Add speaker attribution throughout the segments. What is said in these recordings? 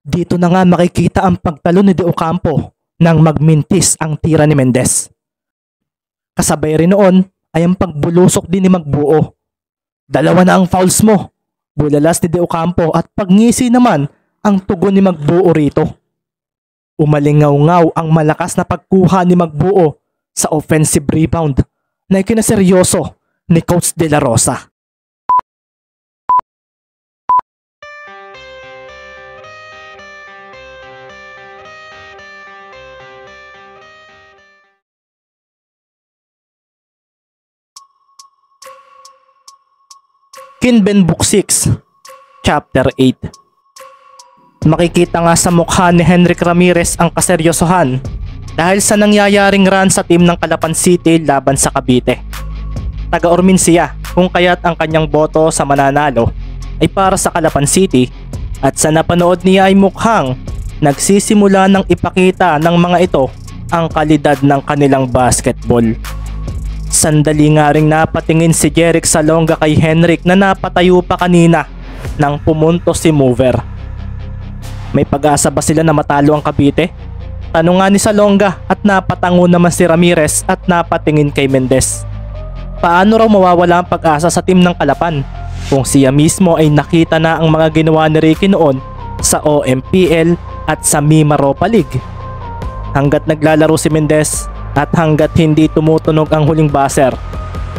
Speaker 1: Dito na nga makikita ang pagtalo ni De Ocampo nang magmintis ang tira ni Mendez. Kasabay rin noon ay ang pagbulusok din ni Magbuo. Dalawa na ang fouls mo. Bulalas ni De Ocampo at pagngisi naman ang tugon ni Magbuo rito. Umalingaw-ngaw ang malakas na pagkuha ni Magbuo sa offensive rebound na ikinaseryoso ni Coach De La Rosa. Kinben Book 6, Chapter 8. Makikita nga sa mukha ni Henrik Ramirez ang kaseryosohan dahil sa nangyayaring run sa team ng Calapan City laban sa Cavite. Taga-Ormin siya kung kaya't ang kanyang boto sa mananalo ay para sa Calapan City at sa napanood niya ay mukhang nagsisimula ng ipakita ng mga ito ang kalidad ng kanilang basketball. Sandali nga ring napatingin si Jeric Salonga kay Henrik na napatayo pa kanina nang pumunto si Mover. May pag-asa ba sila na matalo ang Cavite? Tanong nga ni Salonga at napatango naman si Ramirez at napatingin kay Mendez. Paano raw mawawala ang pag-asa sa team ng Calapan kung siya mismo ay nakita na ang mga ginawa ni Ricky noon sa OMPL at sa Mima Europa League? Hanggat naglalaro si Mendez at hanggat hindi tumutunog ang huling buzzer,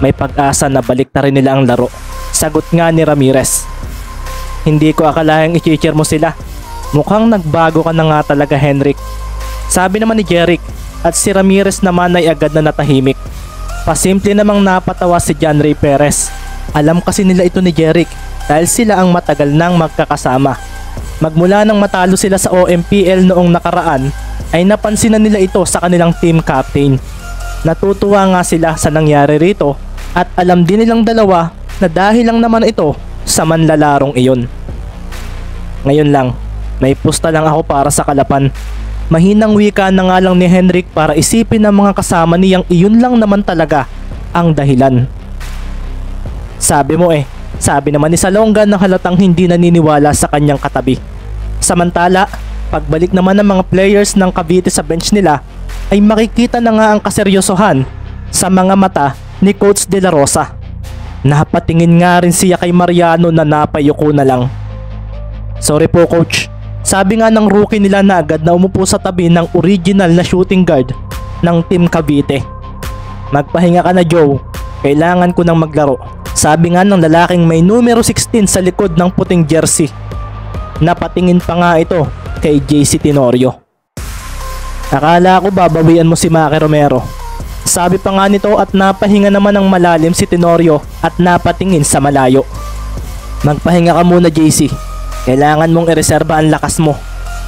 Speaker 1: may pag-asa na baliktarin nila ang laro. Sagot nga ni Ramirez. Hindi ko akalaing i-cheer mo sila. Mukhang nagbago ka na nga talaga, Henrik. Sabi naman ni Jeric at si Ramirez naman ay agad na natahimik. Pasimple namang napatawa si John Ray Perez. Alam kasi nila ito ni Jeric dahil sila ang matagal nang magkakasama. Magmula nang matalo sila sa OMPL noong nakaraan ay napansin na nila ito sa kanilang team captain. Natutuwa nga sila sa nangyari rito at alam din nilang dalawa na dahil lang naman ito sa manlalarong iyon. Ngayon lang, may pusta lang ako para sa Calapan. Mahinang wika na nga lang ni Henrik para isipin ng mga kasama niyang iyon lang naman talaga ang dahilan. Sabi naman ni Salonga na halatang hindi naniniwala sa kanyang katabi. Samantala, pagbalik naman ng mga players ng Cavite sa bench nila ay makikita na nga ang kaseryosohan sa mga mata ni Coach De La Rosa. Napatingin nga rin siya kay Mariano na napayuko na lang. Sorry po coach, sabi nga ng rookie nila na agad na umupo sa tabi ng original na shooting guard ng Team Cavite. Magpahinga ka na Joe, kailangan ko nang maglaro. Sabi nga ng lalaking may numero 16 sa likod ng puting jersey. Napatingin pa nga ito kay JC Tenorio. Akala ko babawian mo si Maki Romero. Sabi pa nga nito at napahinga naman ng malalim si Tenorio at napatingin sa malayo. Magpahinga ka muna JC. Kailangan mong ireserba ang lakas mo.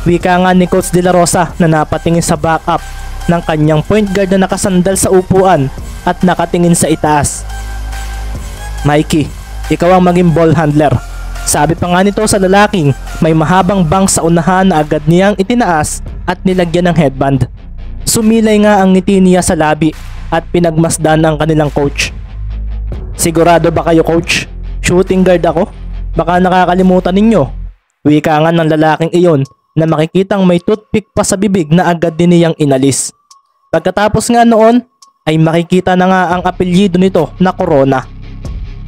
Speaker 1: Wika nga ni Coach De La Rosa na napatingin sa backup ng kanyang point guard na nakasandal sa upuan at nakatingin sa itaas. Mikey, ikaw ang maging ball handler. Sabi pa nga nito sa lalaking may mahabang bank sa unahan na agad niyang itinaas at nilagyan ng headband. Sumilay nga ang ngiti niya sa labi at pinagmasdan ang kanilang coach. Sigurado ba kayo coach? Shooting guard ako? Baka nakakalimutan ninyo. Wika nga ng lalaking iyon na makikitang may toothpick pa sa bibig na agad din niyang inalis. Pagkatapos nga noon ay makikita na nga ang apelyido nito na Corona.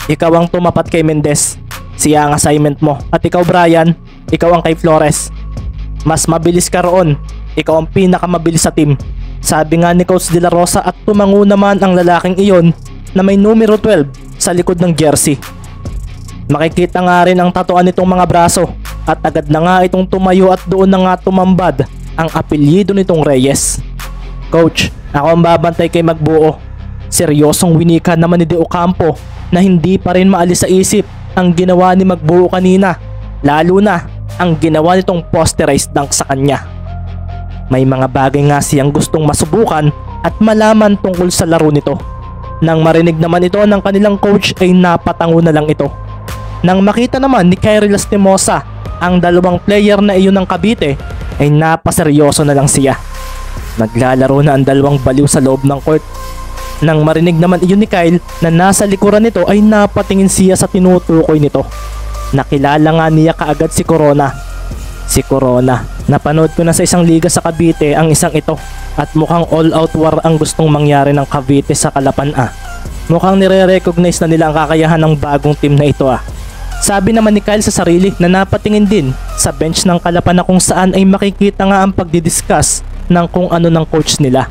Speaker 1: Ikaw ang tumapat kay Mendez. Siya ang assignment mo. At ikaw Brian, ikaw ang kay Flores. Mas mabilis ka roon. Ikaw ang pinakamabilis sa team. Sabi nga ni Coach De La Rosa at tumango naman ang lalaking iyon na may numero 12 sa likod ng jersey. Makikita nga rin ang tatuan nitong mga braso at agad na nga itong tumayo at doon na nga tumambad ang apelyido nitong Reyes. Coach, ako ang babantay kay Magbuo. Seryosong winika naman ni De Ocampo na hindi pa rin maalis sa isip ang ginawa ni Magbuo kanina, lalo na ang ginawa nitong posterized dunk sa kanya. May mga bagay nga siyang gustong masubukan at malaman tungkol sa laro nito. Nang marinig naman ito ng kanilang coach ay napatango na lang ito. Nang makita naman ni Kyrie Lastimosa ang dalawang player na iyon ng Cavite ay napaseryoso na lang siya. Naglalaro na ang dalawang baliw sa loob ng court. Nang marinig naman iyon ni Kyle na nasa likuran nito ay napatingin siya sa tinutukoy nito. Nakilala nga niya kaagad si Corona. Si Corona. Napanood ko na sa isang liga sa Cavite ang isang ito at mukhang all-out war ang gustong mangyari ng Cavite sa Kalapan Mukhang nire-recognize na nila ang kakayahan ng bagong team na ito Sabi naman ni Kyle sa sarili na napatingin din sa bench ng Kalapan na kung saan ay makikita nga ang pagdidiscuss ng kung ano ng coach nila.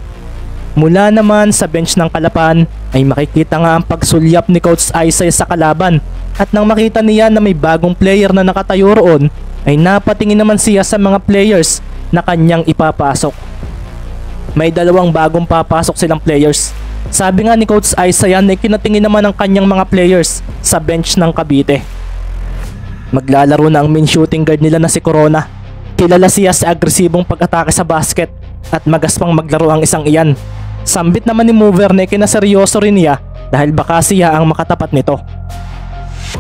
Speaker 1: Mula naman sa bench ng Kalapan ay makikita nga ang pagsulyap ni Coach Isay sa kalaban at nang makita niya na may bagong player na nakatayo roon ay napatingin naman siya sa mga players na kanyang ipapasok. May dalawang bagong papasok silang players. Sabi nga ni Coach Isay ay kinatingin naman ang kanyang mga players sa bench ng Cavite. Maglalaro na ang main shooting guard nila na si Corona. Kilala siya sa agresibong pag-atake sa basket at magaspang maglaro ang isang iyan. Sambit naman ni Mover na kinaseryoso rin niya dahil baka siya ang makatapat nito.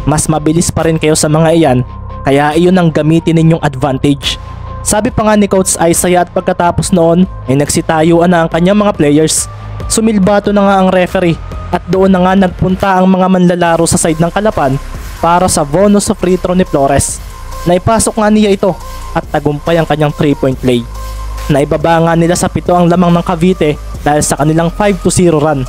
Speaker 1: Mas mabilis pa rin kayo sa mga iyan kaya iyon ang gamitin ninyong advantage. Sabi pa nga ni Coach Isaiah at pagkatapos noon ay nagsitayuan na ang kanyang mga players. Sumilbato na nga ang referee at doon na nga nagpunta ang mga manlalaro sa side ng Kalapan para sa bonus of free throw ni Flores. Naipasok nga niya ito at tagumpay ang kanyang 3-point play. Naibaba nga nila sa 7 ang lamang ng Cavite dahil sa kanilang 5-0 run.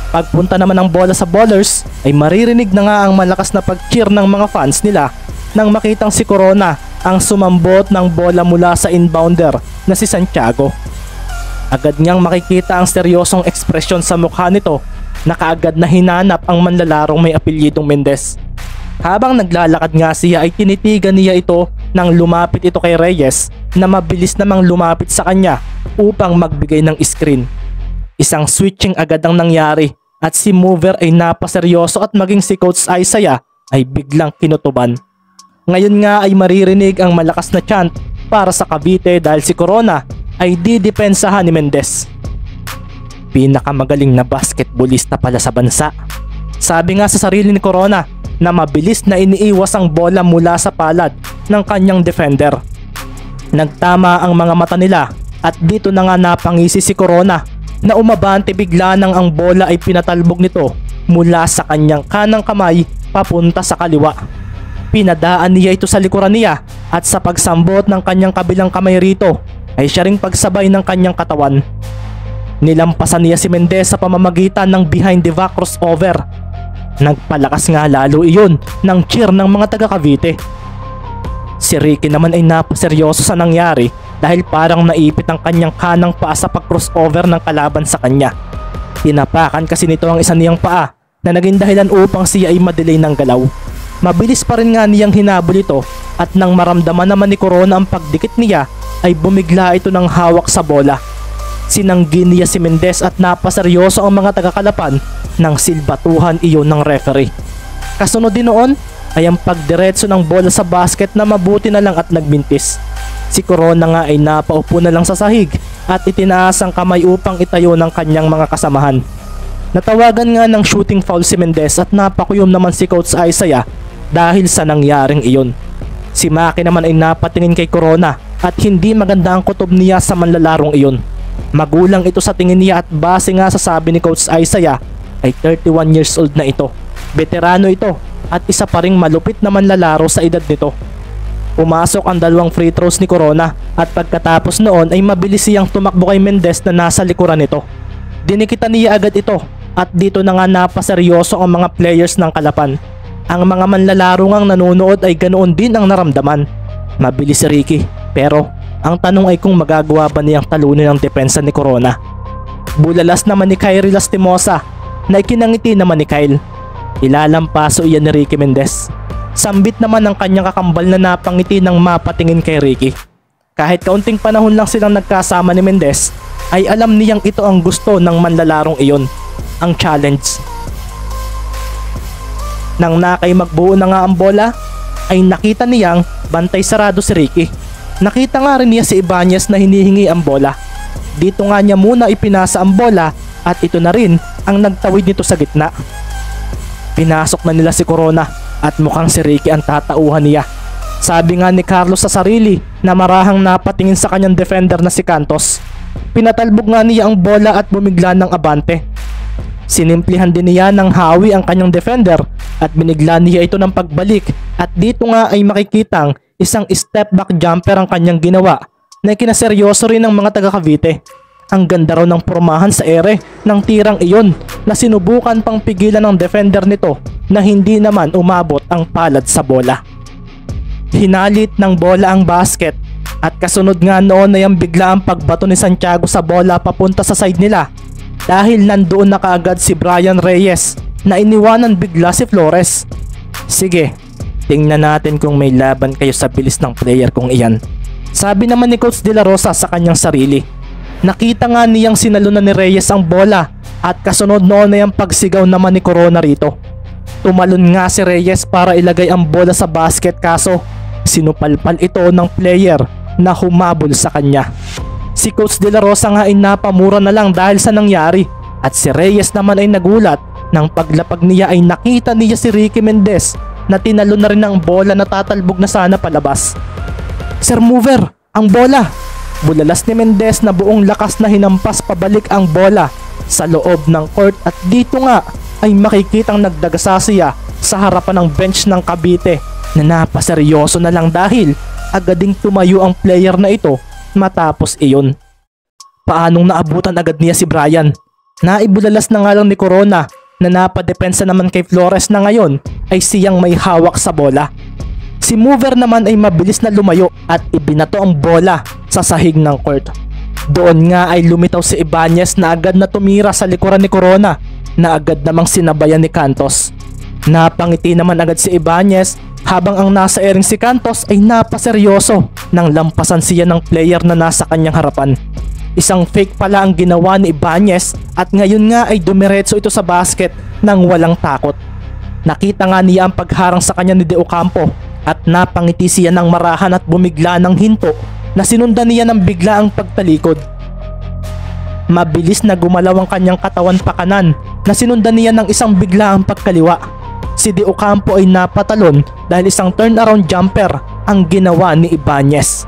Speaker 1: Pagpunta naman ng bola sa ballers ay maririnig na nga ang malakas na pag-cheer ng mga fans nila nang makitang si Corona ang sumambot ng bola mula sa inbounder na si Santiago. Agad niyang makikita ang seryosong ekspresyon sa mukha nito na kaagad na hinanap ang manlalarong may apelyidong Mendez. Habang naglalakad nga siya ay tinitigan niya ito nang lumapit ito kay Reyes na mabilis namang lumapit sa kanya upang magbigay ng screen. Isang switching agad ang nangyari at si Mover ay napaseryoso at maging si Coach Isaiah ay biglang kinutuban. Ngayon nga ay maririnig ang malakas na chant para sa Cavite dahil si Corona ay didepensahan ni Mendez. Pinakamagaling na basketballista pala sa bansa. Sabi nga sa sarili ni Corona na mabilis na iniiwas ang bola mula sa palad ng kanyang defender. Nagtama ang mga mata nila at dito na nga napangisi si Corona na umabante bigla nang ang bola ay pinatalbog nito mula sa kanyang kanang kamay papunta sa kaliwa. Pinadaan niya ito sa likuran niya at sa pagsambot ng kanyang kabilang kamay rito ay siya ring pagsabay ng kanyang katawan. Nilampasan niya si Mendez sa pamamagitan ng behind the back crossover. Nagpalakas nga lalo iyon ng cheer ng mga taga Cavite. Si Ricky naman ay napaseryoso sa nangyari dahil parang naipit ang kanyang kanang paa sa pag-crossover ng kalaban sa kanya. Tinapakan kasi nito ang isa niyang paa na naging dahilan upang siya ay madelay ng galaw. Mabilis pa rin nga niyang hinabol ito at nang maramdaman naman ni Corona ang pagdikit niya ay bumigla ito ng hawak sa bola. Sinanggin niya si Mendez at napaseryoso ang mga taga-Kalapan nang silbatuhan iyon ng referee. Kasunod din noon ay ang pagdiretso ng bola sa basket na mabuti na lang at nagmintis. Si Corona nga ay napaupo na lang sa sahig at itinaas ang kamay upang itayo ng kanyang mga kasamahan. Natawagan nga ng shooting foul si Mendez at napakuyom naman si Coach Isaiah dahil sa nangyaring iyon. Si Maki naman ay napatingin kay Corona at hindi maganda ang kutob niya sa manlalarong iyon. Magulang ito sa tingin niya at base nga sa sabi ni Coach Isaiah ay 31 years old na ito. Veterano ito at isa pa ring malupit na manlalaro sa edad nito. Pumasok ang 2 free throws ni Corona at pagkatapos noon ay mabilis siyang tumakbo kay Mendez na nasa likuran nito. Dinikitan niya agad ito at dito na nga napaseryoso ang mga players ng Kalapan. Ang mga manlalaro ngang nanonood ay ganoon din ang naramdaman. Mabilis si Ricky pero ang tanong ay kung magagawa ba niyang talunin ang depensa ni Corona. Bulalas naman ni Kyrie Lastimosa na ikinangiti naman ni Kyle. Ilalampaso iyan ni Ricky Mendez. Sambit naman ang kanyang kakambal na napangiti ng mapatingin kay Ricky. Kahit kaunting panahon lang silang nagkasama ni Mendez ay alam niyang ito ang gusto ng manlalarong iyon, ang challenge. Nang nakay magbuo na nga ang bola ay nakita niyang bantay sarado si Ricky. Nakita nga rin niya si Ibanez na hinihingi ang bola. Dito nga niya muna ipinasa ang bola at ito na rin ang nagtawid nito sa gitna. Pinasok na nila si Corona at mukhang si Ricky ang tatauhan niya. Sabi nga ni Carlos sa sarili na marahang napatingin sa kanyang defender na si Cantos. Pinatalbog nga niya ang bola at bumigla ng abante. Sinimplihan din niya ng hawi ang kanyang defender at binigla niya ito ng pagbalik at dito nga ay makikitang Isang step back jumper ang kanyang ginawa na ikinaseryoso rin ng mga taga Cavite. Ang ganda raw ng pormahan sa ere ng tirang iyon na sinubukan pang pigilan ng defender nito na hindi naman umabot ang palad sa bola. Hinalit ng bola ang basket at kasunod nga noon ay ang bigla ang pagbato ni Santiago sa bola papunta sa side nila dahil nandoon na kaagad si Brian Reyes na iniwanan bigla si Flores. Sige, tingnan natin kung may laban kayo sa bilis ng player kong iyan. Sabi naman ni Coach De La Rosa sa kanyang sarili. Nakita nga niyang sinalunan ni Reyes ang bola at kasunod noon ay ang pagsigaw naman ni Corona rito. Tumalon nga si Reyes para ilagay ang bola sa basket kaso sinupalpal ito ng player na humabol sa kanya. Si Coach De La Rosa nga ay napamura na lang dahil sa nangyari at si Reyes naman ay nagulat nang paglapag niya ay nakita niya si Ricky Mendez na tinalo na rin ang bola na tatalbog na sana palabas. Sir Mover, ang bola! Bulalas ni Mendez na buong lakas na hinampas pabalik ang bola sa loob ng court at dito nga ay makikitang nagdagasa siya sa harapan ng bench ng Cavite na napaseryoso na lang dahil agading tumayo ang player na ito matapos iyon. Paanong naabutan agad niya si Brian? Naibulalas na nga lang ni Corona na napadepensa naman kay Flores na ngayon ay siyang may hawak sa bola. Si Mover naman ay mabilis na lumayo at ibinato ang bola sa sahig ng court. Doon nga ay lumitaw si Ibanez na agad na tumira sa likuran ni Corona na agad namang sinabayan ni Cantos. Napangiti naman agad si Ibanez habang ang nasa airing si Cantos ay napaseryoso nang lampasan siya ng player na nasa kanyang harapan. Isang fake pala ang ginawa ni Ibanez at ngayon nga ay dumiretso ito sa basket nang walang takot. Nakita nga niya ang pagharang sa kanya ni De Ocampo at napangiti siya ng marahan at bumigla ng hinto na sinundan niya ng bigla ang pagtalikod. Mabilis na gumalaw ang kanyang katawan pakanan na sinundan niya ng isang bigla ang pagkaliwa. Si De Ocampo ay napatalon dahil isang turnaround jumper ang ginawa ni Ibanez.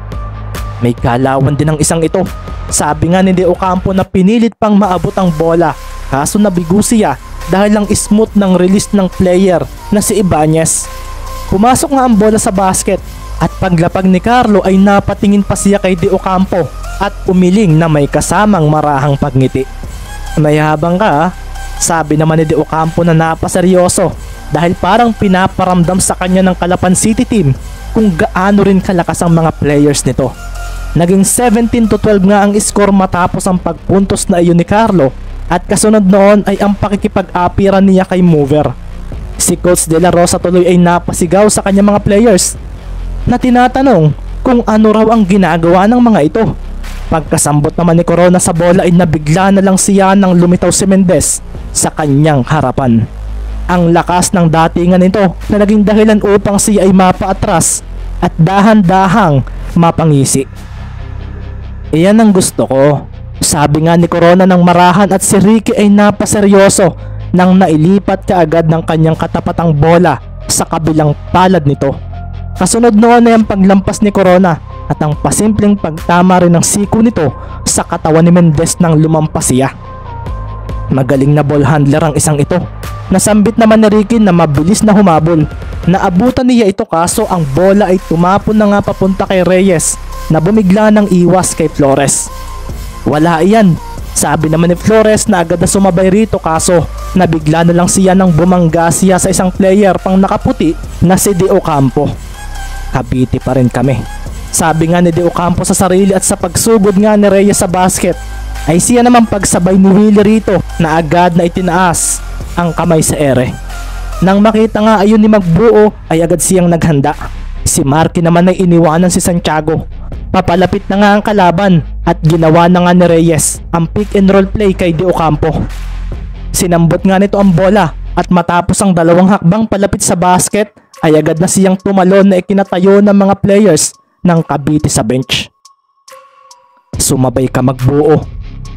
Speaker 1: May kalawan din ang isang ito. Sabi nga ni De Ocampo na pinilit pang maabot ang bola kaso nabigo siya dahil lang smooth ng release ng player na si Ibanez. Pumasok nga ang bola sa basket at paglapag ni Carlo ay napatingin pa siya kay De Ocampo at umiling na may kasamang marahang pagngiti. Mayabang ka ha? Sabi naman ni De Ocampo na napaseryoso dahil parang pinaparamdam sa kanya ng Calapan City team kung gaano rin kalakas ang mga players nito. Naging 17-12 nga ang score matapos ang pagpuntos na iyon ni Carlo at kasunod noon ay ang pakikipag-apiran niya kay Mover. Si Coach De La Rosa tuloy ay napasigaw sa kanyang mga players na tinatanong kung ano raw ang ginagawa ng mga ito. Pagkasambot naman ni Corona sa bola ay nabigla na lang siya nang lumitaw si Mendez sa kanyang harapan. Ang lakas ng datingan nito na naging dahilan upang siya ay mapaatras at dahan-dahang mapangisi. Iyan ang gusto ko. Sabi nga ni Corona ng marahan at si Ricky ay napaseryoso nang nailipat kaagad ng kanyang katapatang bola sa kabilang palad nito. Kasunod noon ay ang paglampas ni Corona at ang pasimpleng pagtama rin ng siko nito sa katawan ni Mendez nang lumampas siya. Magaling na ball handler ang isang ito. Nasambit naman ni Ricky na mabilis na humabol. Naabutan niya ito kaso ang bola ay tumapon na nga papunta kay Reyes na bumigla ng iwas kay Flores. Wala iyan. Sabi naman ni Flores na agad na sumabay rito kaso nabigla na lang siya nang bumangga siya sa isang player pang nakaputi na si De Ocampo. Cavite pa rin kami. Sabi nga ni De Ocampo sa sarili at sa pagsugod nga ni Reyes sa basket ay siya naman pagsabay ni Willie rito na agad na itinaas ang kamay sa ere. Nang makita nga ayun ni Magbuo ay agad siyang naghanda. Si Marky naman ay iniwanan si Santiago. Papalapit na nga ang kalaban at ginawa na nga ni Reyes ang pick and roll play kay De Ocampo. Sinambot nga nito ang bola at matapos ang dalawang hakbang palapit sa basket ay agad na siyang tumalon na ikinatayo ng mga players ng Cavite sa bench. Sumabay ka Magbuo.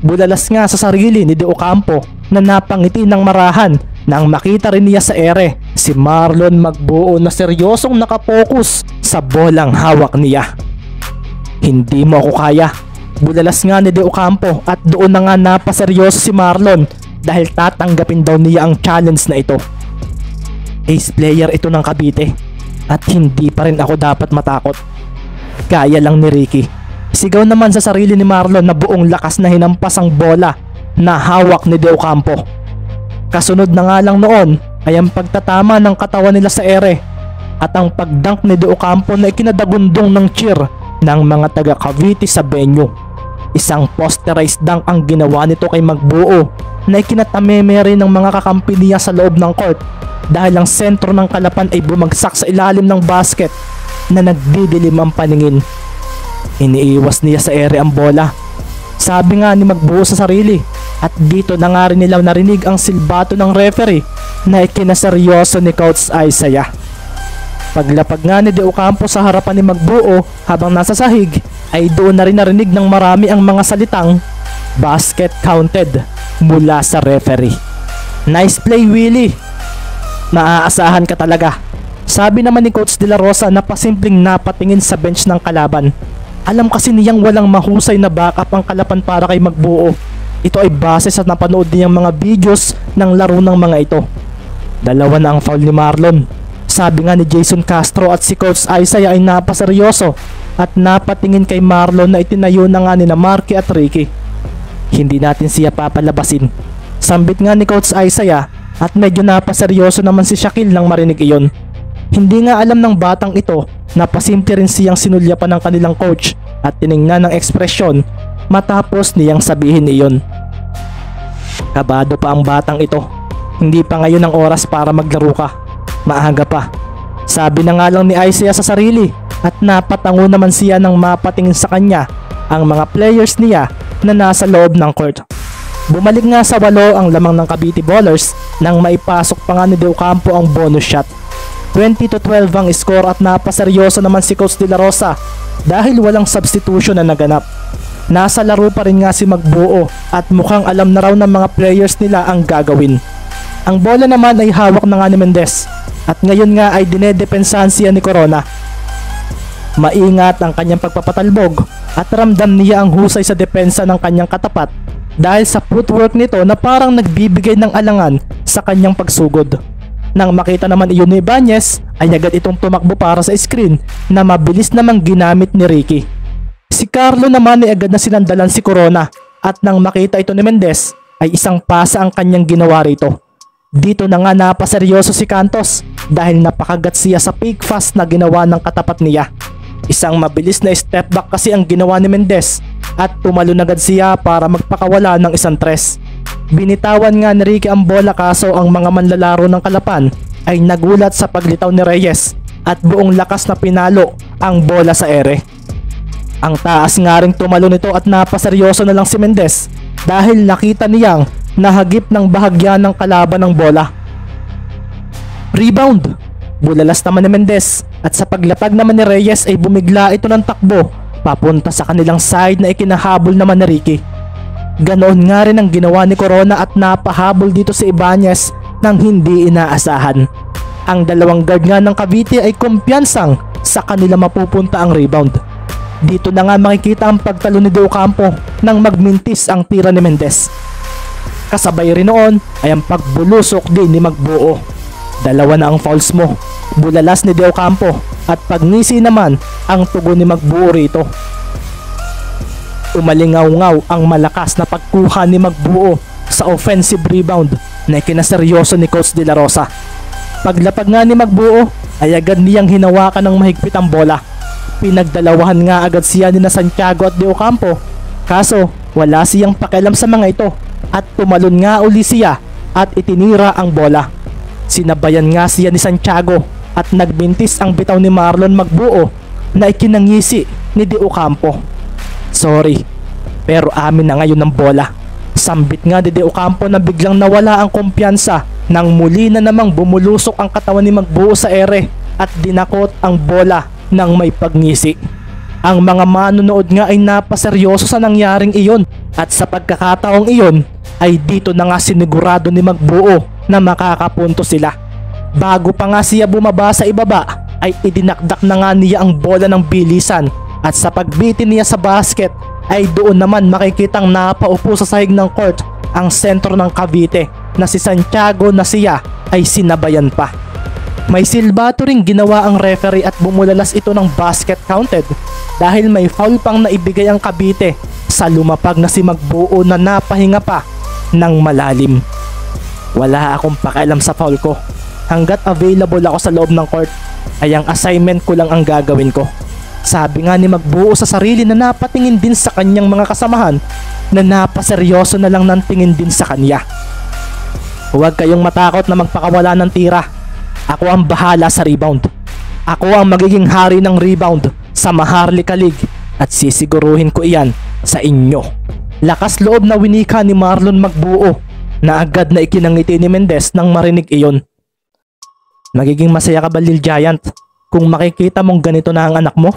Speaker 1: Bulalas nga sa sarili ni De Ocampo na napangiti ng marahan nang makita rin niya sa ere si Marlon Magbuo na seryosong nakapokus sa bolang hawak niya. Hindi mo ako kaya. Bulalas nga ni De Ocampo at doon na nga napaseryoso si Marlon dahil tatanggapin daw niya ang challenge na ito. Ace player ito ng Cavite At hindi pa rin ako dapat matakot. Kaya lang ni Ricky. Sigaw naman sa sarili ni Marlon na buong lakas na hinampas ang bola na hawak ni De Ocampo. Kasunod na nga lang noon ay ang pagtatama ng katawan nila sa ere at ang pagdunk ni De Ocampo na ikinadagundong ng cheer ng mga taga Cavite sa venue. Isang posterized dunk ang ginawa nito kay Magbuo na ikinatameme rin ng mga kakampi niya sa loob ng court dahil ang sentro ng Kalapan ay bumagsak sa ilalim ng basket na nagdidilim ang paningin. Iniiwas niya sa ere ang bola. Sabi nga ni Magbuo sa sarili at dito na nga rin nila narinig ang silbato ng referee na ikinaseryoso ni Coach Isaiah. Paglapag nga ni De Ocampo sa harapan ni Magbuo habang nasa sahig ay doon na rin narinig ng marami ang mga salitang basket counted mula sa referee. Nice play, Willie. Maaasahan ka talaga. Sabi naman ni Coach De La Rosa na pasimpleng napatingin sa bench ng kalaban. Alam kasi niyang walang mahusay na backup ang Kalapan para kay Magbuo. Ito ay base sa napanood niyang mga videos ng laro ng mga ito. Dalawa na ang foul ni Marlon. Sabi nga ni Jason Castro at si Coach Isaiah ay napaseryoso at napatingin kay Marlon na itinayo na nga ni na Marky at Ricky. Hindi natin siya papalabasin. Sambit nga ni Coach Isaiah at medyo napaseryoso naman si Shaquille nang marinig iyon. Hindi nga alam ng batang ito na pasimple rin siyang sinulyapan ng kanilang coach at tiningnan ng ekspresyon matapos niyang sabihin iyon. Kabado pa ang batang ito. Hindi pa ngayon ang oras para maglaro ka. Maaga pa. Sabi na nga lang ni Isaiah sa sarili at napatango naman siya nang mapatingin sa kanya ang mga players niya na nasa loob ng court. Bumalik nga sa 8 ang lamang ng Cavite Ballers nang maipasok pa nga ni De Ocampo ang bonus shot. 20-12 ang score at napaseryoso naman si Coach De La Rosa dahil walang substitution na naganap. Nasa laro pa rin nga si Magbuo at mukhang alam na raw ng mga players nila ang gagawin. Ang bola naman ay hawak na nga ni Mendez at ngayon nga ay dinedepensahan siya ni Corona. Maingat ang kanyang pagpapatalbog at ramdam niya ang husay sa depensa ng kanyang katapat dahil sa footwork nito na parang nagbibigay ng alangan sa kanyang pagsugod. Nang makita naman iyon ni Ibanez ay agad itong tumakbo para sa screen na mabilis namang ginamit ni Ricky. Si Carlo naman ay agad na sinandalan si Corona at nang makita ito ni Mendez ay isang pasa ang kanyang ginawa rito. Dito na nga napaseryoso si Cantos dahil napakagat siya sa fake fast na ginawa ng katapat niya. Isang mabilis na step back kasi ang ginawa ni Mendez at tumalon agad siya para magpakawala ng isang tres. Binitawan nga ni Ricky ang bola kaso ang mga manlalaro ng Kalapan ay nagulat sa paglitaw ni Reyes at buong lakas na pinalo ang bola sa ere. Ang taas nga ring tumalo nito at napaseryoso na lang si Mendez dahil nakita niyang nahagip ng bahagya ng kalaban ng bola. Rebound! Bulalas naman ni Mendez at sa paglapag naman ni Reyes ay bumigla ito ng takbo papunta sa kanilang side na ikinahabol naman ni Ricky. Ganoon nga rin ang ginawa ni Corona at napahabol dito si Ibanez nang hindi inaasahan. Ang dalawang guard nga ng Cavite ay kumpiyansang sa kanila mapupunta ang rebound. Dito na nga makikita ang pagtalo ni De Ocampo nang magmintis ang tira ni Mendez. Kasabay rin noon ay ang pagbulusok din ni Magbuo. Dalawa na ang fouls mo. Bulalas ni De Ocampo at pagnisi naman ang tugon ni Magbuo rito. Umalingaw-ngaw ang malakas na pagkuha ni Magbuo sa offensive rebound na ikinaseryoso ni Coach De La Rosa. Paglapag nga ni Magbuo ay agad niyang hinawakan ng mahigpit ang bola. Pinagdalawahan nga agad siya ni na Santiago at De Ocampo kaso wala siyang pakialam sa mga ito at tumalon nga uli siya at itinira ang bola. Sinabayan nga siya ni Santiago at nagbintis ang bitaw ni Marlon Magbuo na ikinangisi ni De Ocampo. Sorry, pero amin na ngayon ng bola. Sambit nga ni De Ocampo na biglang nawala ang kumpiyansa nang muli na namang bumulusok ang katawan ni Magbuo sa ere at dinakot ang bola ng may pagngisi. Ang mga manonood nga ay napaseryoso sa nangyaring iyon at sa pagkakataong iyon ay dito na nga sinigurado ni Magbuo na makakapunto sila. Bago pa nga siya bumaba sa ibaba ay idinakdak na nga niya ang bola ng bilisan at sa pagbitin niya sa basket ay doon naman makikitang napaupo sa sahig ng court ang sentro ng Cavite na si Santiago na siya ay sinabayan pa. May silbato ring ginawa ang referee at bumulalas ito ng basket counted dahil may foul pang naibigay ang Cavite sa lumapag na si Magbuo na napahinga pa ng malalim. Wala akong pakialam sa foul ko. Hanggat available ako sa loob ng court ay ang assignment ko lang ang gagawin ko. Sabi nga ni Magbuo sa sarili na napatingin din sa kanyang mga kasamahan na napaseryoso na lang ng tingin din sa kanya. Huwag kayong matakot na magpakawala ng tira. Ako ang bahala sa rebound. Ako ang magiging hari ng rebound sa Maharlika League at sisiguruhin ko iyan sa inyo. Lakas loob na winika ni Marlon Magbuo na agad na ikinangiti ni Mendez nang marinig iyon. Magiging masaya ka ba, Lil Giant, kung makikita mong ganito na ang anak mo?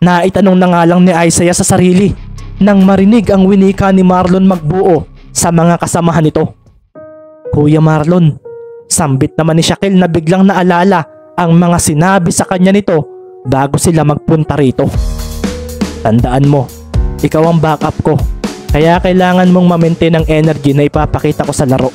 Speaker 1: Naitanong na nga lang ni Isaiah sa sarili nang marinig ang winika ni Marlon Magbuo sa mga kasamahan nito. Kuya Marlon, sambit naman ni Shaquille na biglang naalala ang mga sinabi sa kanya nito bago sila magpunta rito. Tandaan mo, ikaw ang backup ko, kaya kailangan mong ma-maintain ang energy na ipapakita ko sa laro.